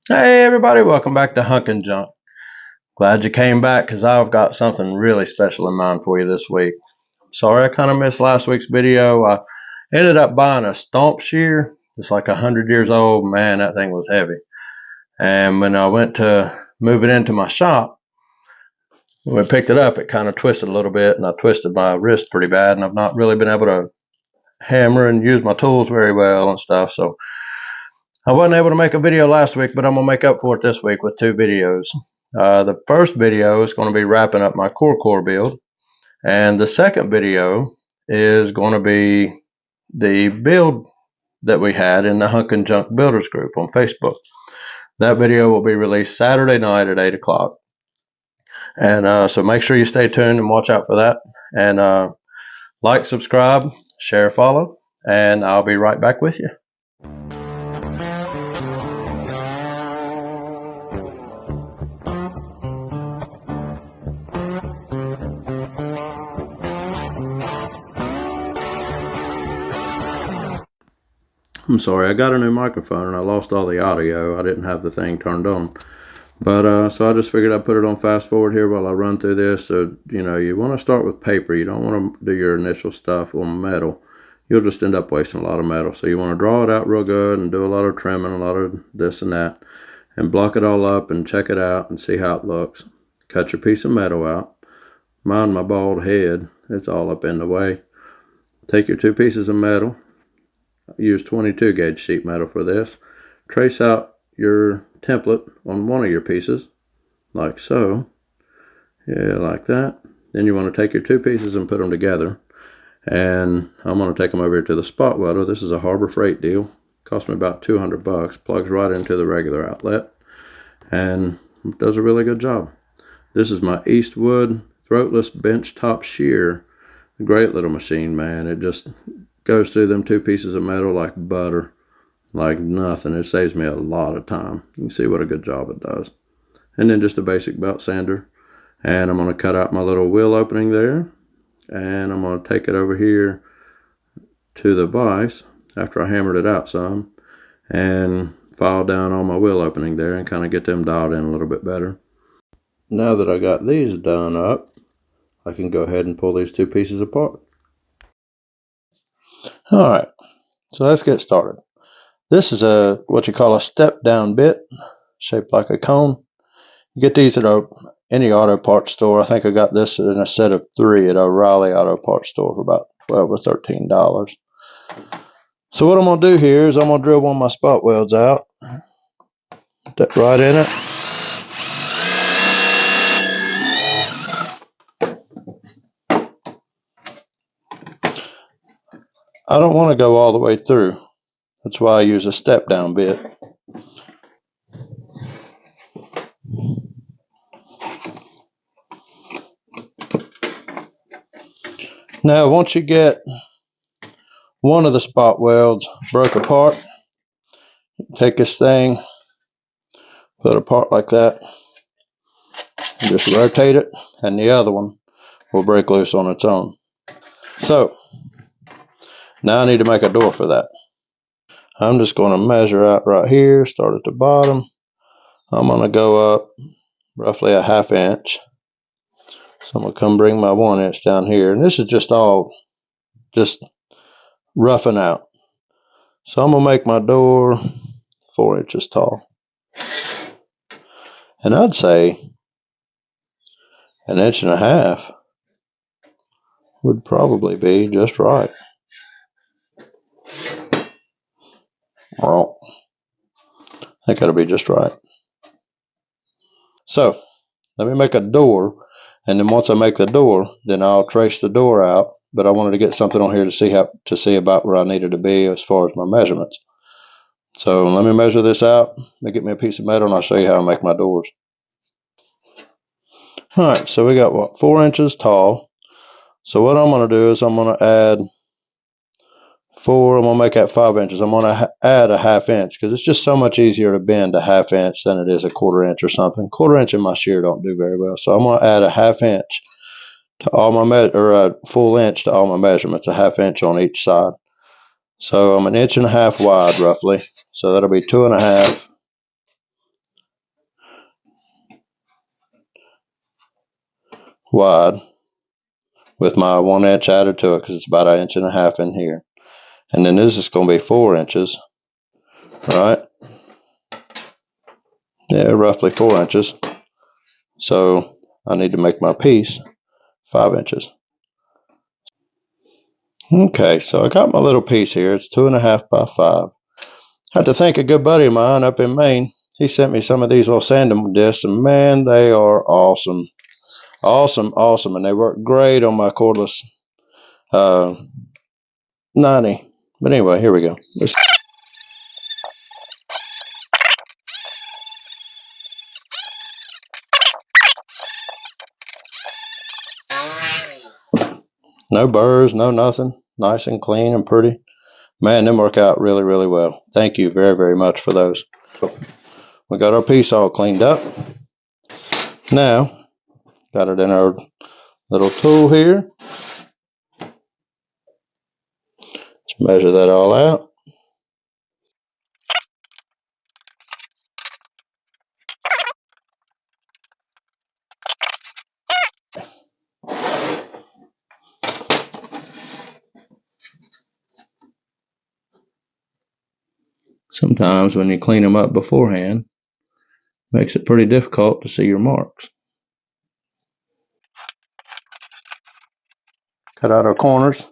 Hey everybody, welcome back to Hunk-N-Junk. Glad you came back because I've got something really special in mind for you this week. Sorry I kind of missed last week's video. I ended up buying a stomp shear. It's like 100 years old. Man, that thing was heavy. And when I went to move it into my shop, when I picked it up, it kind of twisted a little bit and I twisted my wrist pretty bad, and I've not really been able to hammer and use my tools very well and stuff. So I wasn't able to make a video last week, but I'm going to make up for it this week with two videos. The first video is going to be wrapping up my CorCor build, and the second video is going to be the build that we had in the Hunk-N-Junk Builders group on Facebook. That video will be released Saturday night at 8 o'clock. And so make sure you stay tuned and watch out for that. And like, subscribe, share, follow, and I'll be right back with you. I'm sorry, I got a new microphone and I lost all the audio. I didn't have the thing turned on. But so I just figured I'd put it on fast forward here while I run through this. So, you want to start with paper. You don't want to do your initial stuff on metal. You'll just end up wasting a lot of metal. So you want to draw it out real good and do a lot of trimming, a lot of this and that, and block it all up and check it out and see how it looks. Cut your piece of metal out. Mind my bald head, it's all up in the way. Take your two pieces of metal. Use 22 gauge sheet metal for this. Trace out your template on one of your pieces, like so. Yeah, like that. Then you want to take your two pieces and put them together. And I'm going to take them over here to the spot welder. This is a Harbor Freight deal. Cost me about 200 bucks. Plugs right into the regular outlet. And does a really good job. This is my Eastwood throatless bench top shear. A great little machine, man. It just goes through them two pieces of metal like butter, like nothing. It saves me a lot of time. You can see what a good job it does. And then just a basic belt sander. And I'm going to cut out my little wheel opening there. And I'm going to take it over here to the vise after I hammered it out some. And file down on my wheel opening there and kind of get them dialed in a little bit better. Now that I got these done up, I can go ahead and pull these two pieces apart. Alright, so let's get started. This is what you call a step down bit, shaped like a cone. You get these at any auto parts store. I think I got this in a set of 3 at O'Reilly Auto Parts store for about $12 or $13. So what I'm going to do here is I'm going to drill one of my spot welds out. Put that right in it. I don't want to go all the way through. That's why I use a step down bit. Now once you get one of the spot welds broke apart, take this thing, put it apart like that, and just rotate it, and the other one will break loose on its own. So now I need to make a door for that. I'm just going to measure out right here, start at the bottom. I'm going to go up roughly a ½ inch. So I'm going to come bring my 1 inch down here. And this is just all just roughing out. So I'm going to make my door 4 inches tall. And I'd say 1.5 inches would probably be just right. Well, I think that'll be just right. So let me make a door, and then once I make the door, then I'll trace the door out. But I wanted to get something on here to see about where I needed to be as far as my measurements. So let me measure this out. Let me get me a piece of metal, and I'll show you how I make my doors. All right, so we got what, 4 inches tall. So what I'm going to do is I'm going to add 4. I'm going to make that 5 inches. I'm going to add a ½ inch because it's just so much easier to bend a ½ inch than it is a 1/4 inch or something. 1/4 inch in my shear don't do very well. So I'm going to add a ½ inch to all my or a full inch to all my measurements, a ½ inch on each side. So I'm 1.5 inches wide roughly. So that'll be 2.5 wide with my 1 inch added to it because it's about 1.5 inches in here. And then this is going to be 4 inches, right? Yeah, roughly 4 inches. So I need to make my piece 5 inches. Okay, so I got my little piece here. It's 2.5 by 5. I had to thank a good buddy of mine up in Maine. He sent me some of these little sanding discs, and man, they are awesome. Awesome. And they work great on my cordless 90. But anyway, here we go. No burrs, no nothing. Nice and clean and pretty. Man, them work out really, really well. Thank you very, very much for those. We got our piece all cleaned up. Now, got it in our little tool here. Let's measure that all out. Sometimes when you clean them up beforehand, it makes it pretty difficult to see your marks. Cut out our corners.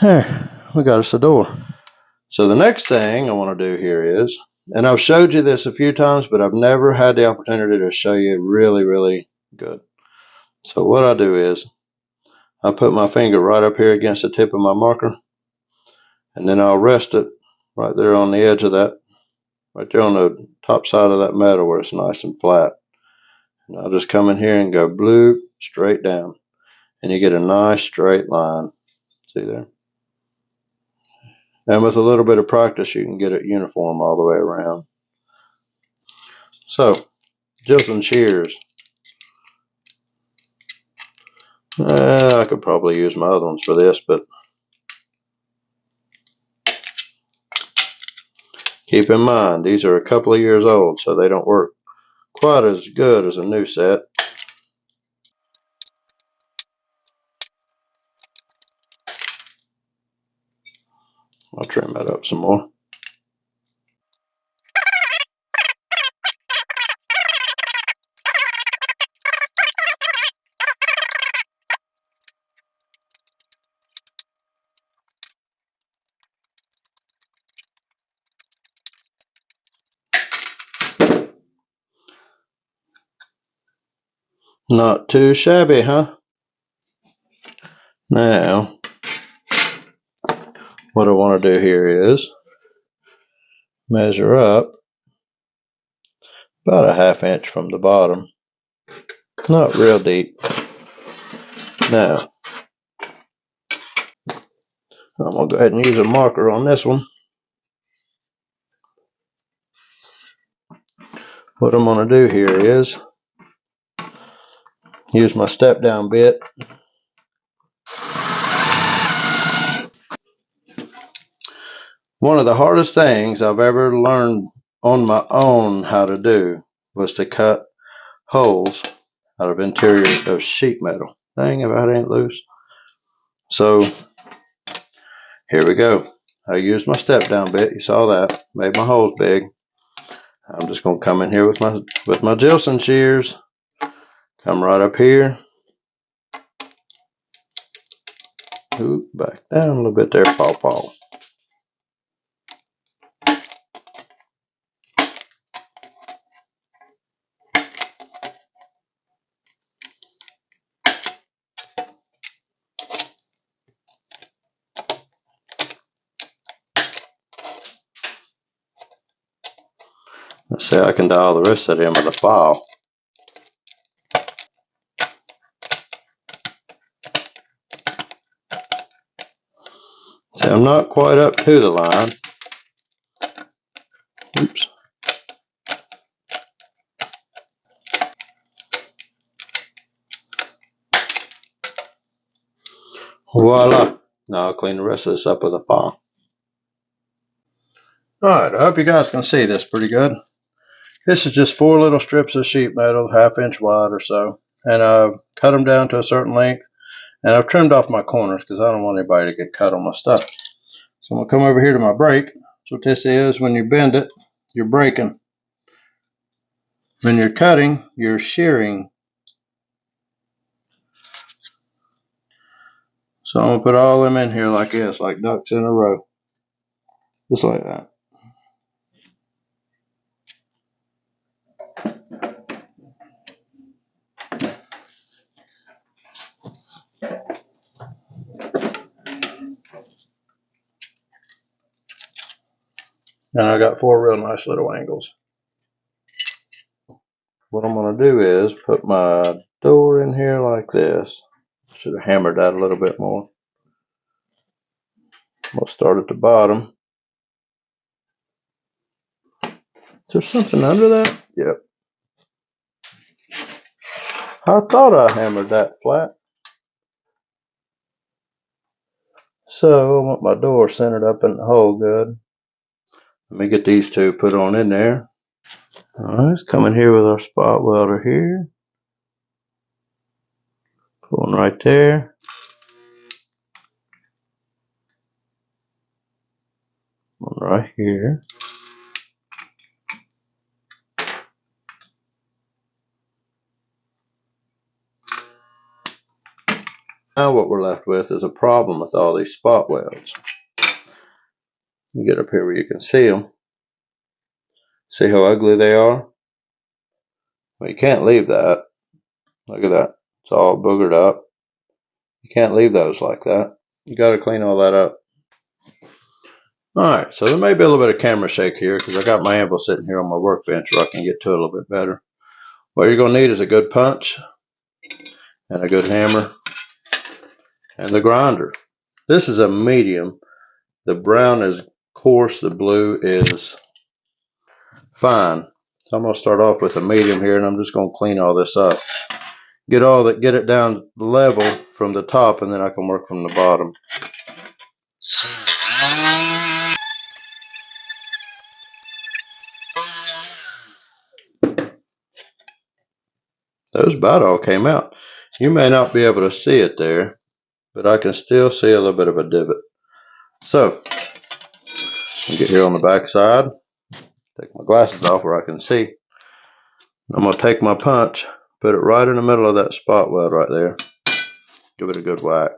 There, we got us a door. So the next thing I want to do here is, and I've showed you this a few times, but I've never had the opportunity to show you really, really good. So what I do is, I put my finger right up here against the tip of my marker, and then I'll rest it right there on the edge of that, right there on the top side of that metal where it's nice and flat. And I'll just come in here and go bloop straight down, and you get a nice straight line. See there? And with a little bit of practice, you can get it uniform all the way around. So, jilts and shears. I could probably use my other ones for this, but keep in mind, these are a couple of years old, so they don't work quite as good as a new set. I'll trim that up some more. Not too shabby, huh? Now, what I want to do here is measure up about a 1/2 inch from the bottom. Not real deep. Now, I'm going to go ahead and use a marker on this one. What I'm going to do here is use my step down bit. One of the hardest things I've ever learned on my own how to do was to cut holes out of interior of sheet metal. Dang if that ain't loose. So here we go. I used my step down bit. You saw that. Made my holes big. I'm just going to come in here with my Jilson shears. Come right up here. Oop, back down a little bit there, paw. Let's see, I can dial the rest of it in with a file. See, I'm not quite up to the line. Oops. Voila. Now I'll clean the rest of this up with a file. Alright, I hope you guys can see this pretty good. This is just 4 little strips of sheet metal, 1/2 inch wide or so. And I've cut them down to a certain length. And I've trimmed off my corners because I don't want anybody to get cut on my stuff. So I'm going to come over here to my brake. That's what this is. When you bend it, you're braking. When you're cutting, you're shearing. So I'm going to put all them in here like this, like ducks in a row. Just like that. And I got 4 real nice little angles. What I'm going to do is put my door in here like this. Should have hammered that a little bit more. We'll start at the bottom. Is there something under that? Yep. I thought I hammered that flat. So I want my door centered up in the hole good. Let me get these 2 put on in there. Alright, let's come in here with our spot welder here. Put one right there. One right here. Now what we're left with is a problem with all these spot welds. You get up here where you can see them. See how ugly they are? Well, you can't leave that. Look at that. It's all boogered up. You can't leave those like that. You got to clean all that up. Alright, so there may be a little bit of camera shake here because I got my anvil sitting here on my workbench where I can get to it a little bit better. What you're going to need is a good punch and a good hammer and the grinder. This is a medium. The brown is coarse, the blue is fine. So I'm going to start off with a medium here and I'm just going to clean all this up. Get it down level from the top and then I can work from the bottom. Those about all came out. You may not be able to see it there, but I can still see a little bit of a divot. So, I'll get here on the back side, take my glasses off where I can see. I'm going to take my punch, put it right in the middle of that spot weld right there. Give it a good whack.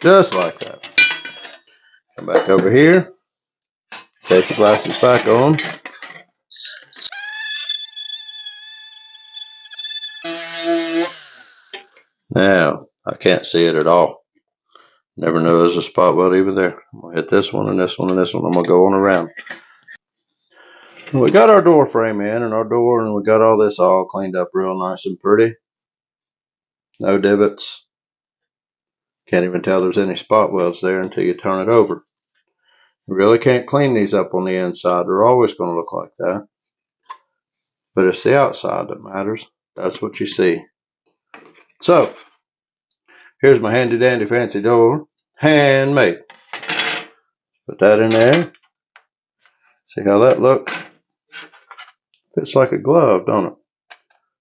Just like that. Come back over here, take the glasses back on. Now, I can't see it at all. Never knew there was a spot weld even there. I'm going to hit this one and this one and this one. I'm going to go on around. We got our door frame in and our door, and we got all this all cleaned up real nice and pretty. No divots. Can't even tell there's any spot welds there until you turn it over. You really can't clean these up on the inside. They're always going to look like that. But it's the outside that matters. That's what you see. So, here's my handy dandy fancy door. Handmade. Put that in there. See how that looks? Fits like a glove, don't it?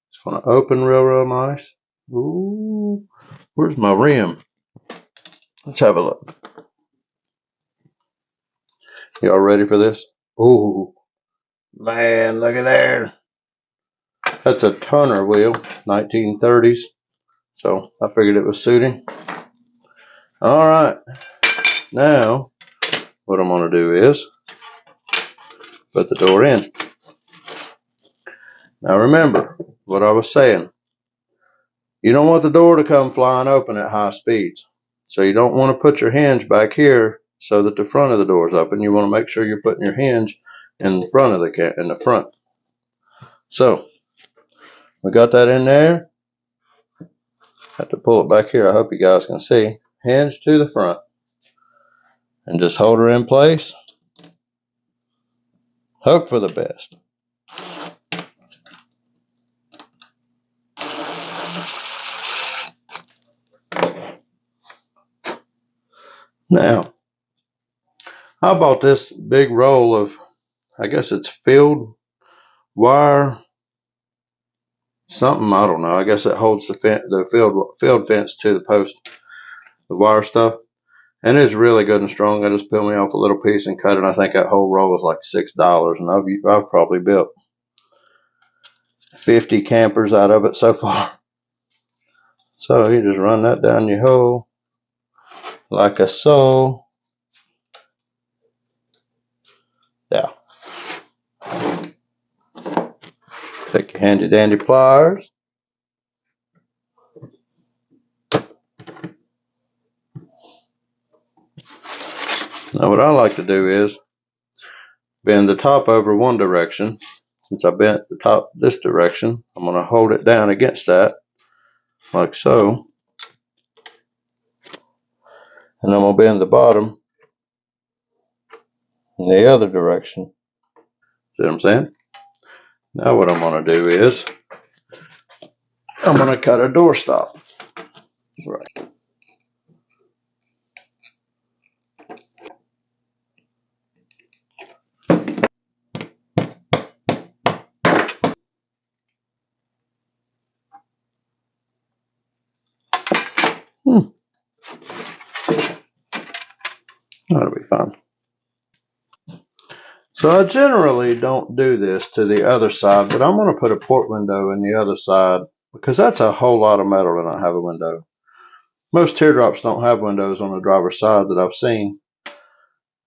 It's going to open real nice. Ooh, where's my rim? Let's have a look. Y'all ready for this? Ooh, man, look at there. That's a Turner wheel, 1930s. So I figured it was suiting. All right. Now, what I'm going to do is put the door in. Now remember what I was saying. You don't want the door to come flying open at high speeds. So you don't want to put your hinge back here so that the front of the door is open. You want to make sure you're putting your hinge in the front of the front. So we got that in there. Have to pull it back here. I hope you guys can see. Hinge to the front, and just hold her in place. Hope for the best. Now, I bought this big roll of, I guess it's field wire, something, I don't know. I guess it holds the field fence to the post, the wire stuff. And it's really good and strong. I just peeled me off a little piece and cut it. I think that whole roll was like $6, and I've probably built 50 campers out of it so far. So you just run that down your hole like so. Yeah. Take your handy dandy pliers. Now what I like to do is bend the top over one direction. Since I bent the top this direction, I'm going to hold it down against that, like so. And I'm going to bend the bottom in the other direction. See what I'm saying? Now what I'm going to do is I'm going to cut a door stop. Right. That'll be fine. So I generally don't do this to the other side, but I'm going to put a port window in the other side because that's a whole lot of metal to not have a window. Most teardrops don't have windows on the driver's side that I've seen,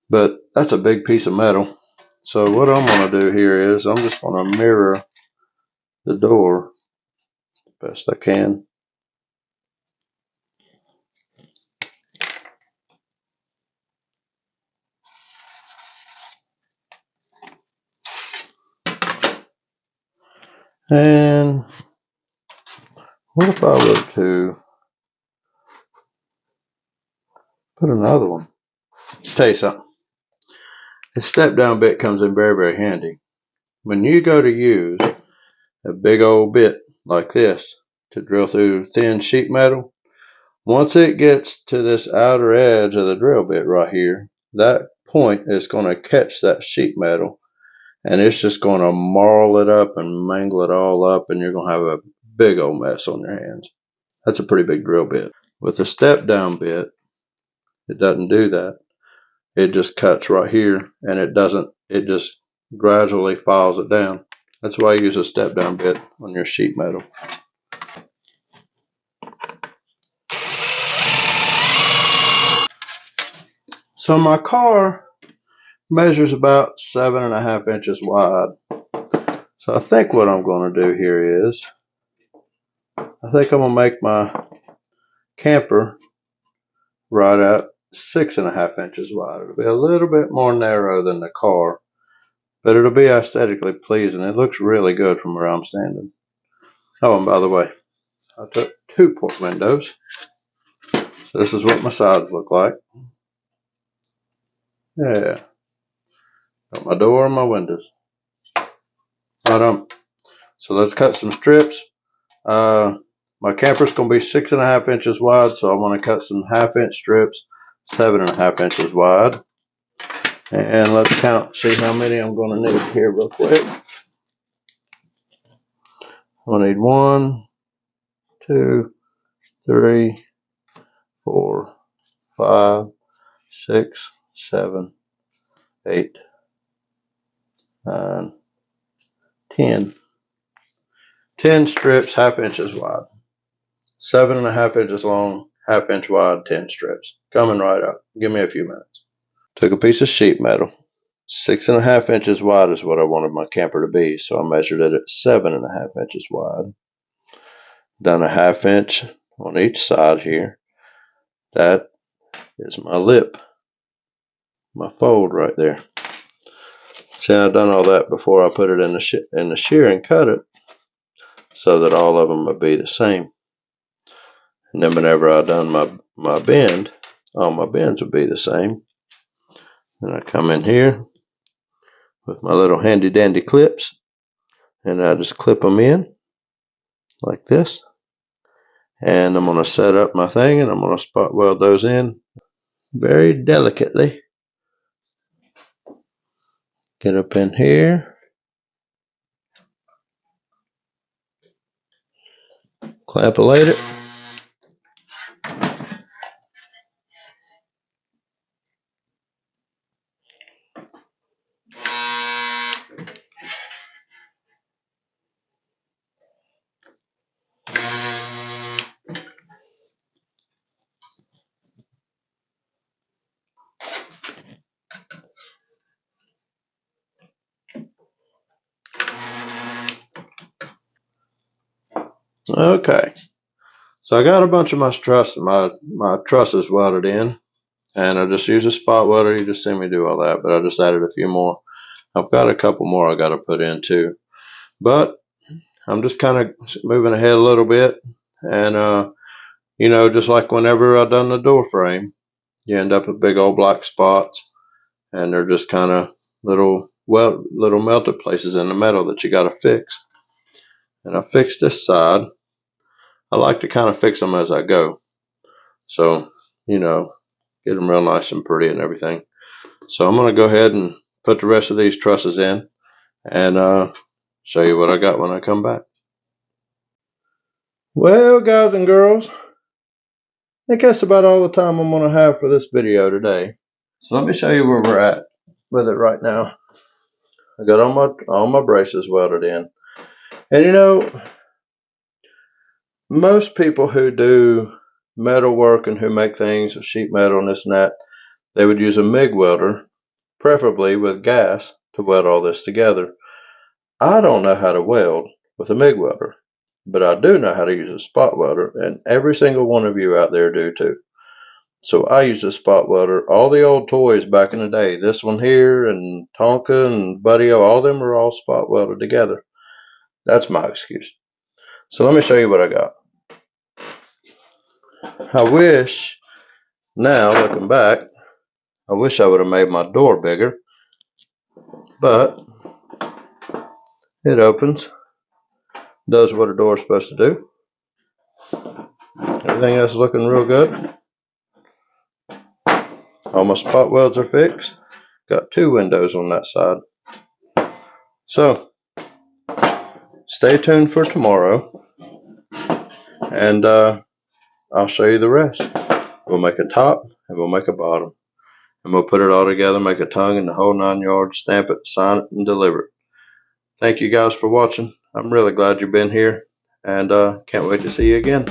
but that's a big piece of metal. So what I'm going to do here is I'm just going to mirror the door best I can. And what if I were to put another one? I'll tell you something. This step down bit comes in very, very handy. When you go to use a big old bit like this to drill through thin sheet metal, once it gets to this outer edge of the drill bit right here, that point is going to catch that sheet metal, and it's just going to marl it up and mangle it all up, and you're going to have a big old mess on your hands. That's a pretty big drill bit. With a step down bit, it doesn't do that. It just cuts right here, and it just gradually files it down. That's why you use a step down bit on your sheet metal. So my car measures about 7.5 inches wide. So I think what I'm going to do here is, I think I'm going to make my camper right at 6.5 inches wide. It'll be a little bit more narrow than the car, but it'll be aesthetically pleasing. It looks really good from where I'm standing. Oh, and by the way, I took 2 port windows. So this is what my sides look like. Yeah. Got my door and my windows. Right on. So let's cut some strips. My camper's going to be 6.5 inches wide, so I'm going to cut some 1/2 inch strips, 7.5 inches wide. And let's see how many I'm going to need here real quick. I'll need 1, 2, 3, 4, 5, 6, 7, 8, 9, 10. 10 strips, 1/2 inches wide. 7.5 inches long, 1/2 inch wide, 10 strips. Coming right up. Give me a few minutes. Took a piece of sheet metal. 6.5 inches wide is what I wanted my camper to be, so I measured it at 7.5 inches wide. Done a 1/2 inch on each side here. That is my lip. my fold right there. See, I've done all that before I put it in the shear and cut it so that all of them would be the same. And then whenever I done my bend, all my bends would be the same. And I come in here with my little handy dandy clips, and I just clip them in like this. And I'm going to set up my thing, and I'm going to spot weld those in very delicately. Get up in here, clampolate it. Okay, so I got a bunch of my trusses welded in, and I just use a spot welder. You just see me do all that, but I just added a few more. I've got a couple more I got to put in too, but I'm just kind of moving ahead a little bit. And you know, just like whenever I done the door frame, you end up with big old black spots, and they're just kind of little melted places in the metal that you got to fix. And I fixed this side. I like to kind of fix them as I go, so you know, get them real nice and pretty and everything. So I'm going to go ahead and put the rest of these trusses in, and show you what I got when I come back. Well, guys and girls, I think that's about all the time I'm going to have for this video today. So let me show you where we're at with it right now. I got all my braces welded in. And you know, most people who do metal work and who make things with sheet metal and this and that, they would use a MIG welder, preferably with gas, to weld all this together. I don't know how to weld with a MIG welder, but I do know how to use a spot welder, and every single one of you out there do too. So I use a spot welder. All the old toys back in the day, this one here and Tonka and Buddy-O, all of them are all spot welded together. That's my excuse. So let me show you what I got. I wish, now looking back, I wish I would have made my door bigger, but it opens, does what a door is supposed to do. Everything else is looking real good. All my spot welds are fixed. Got 2 windows on that side. So stay tuned for tomorrow, and I'll show you the rest. We'll make a top and we'll make a bottom, and we'll put it all together, make a tongue and the whole 9 yards, stamp it, sign it, and deliver it. Thank you guys for watching. I'm really glad you've been here, and can't wait to see you again.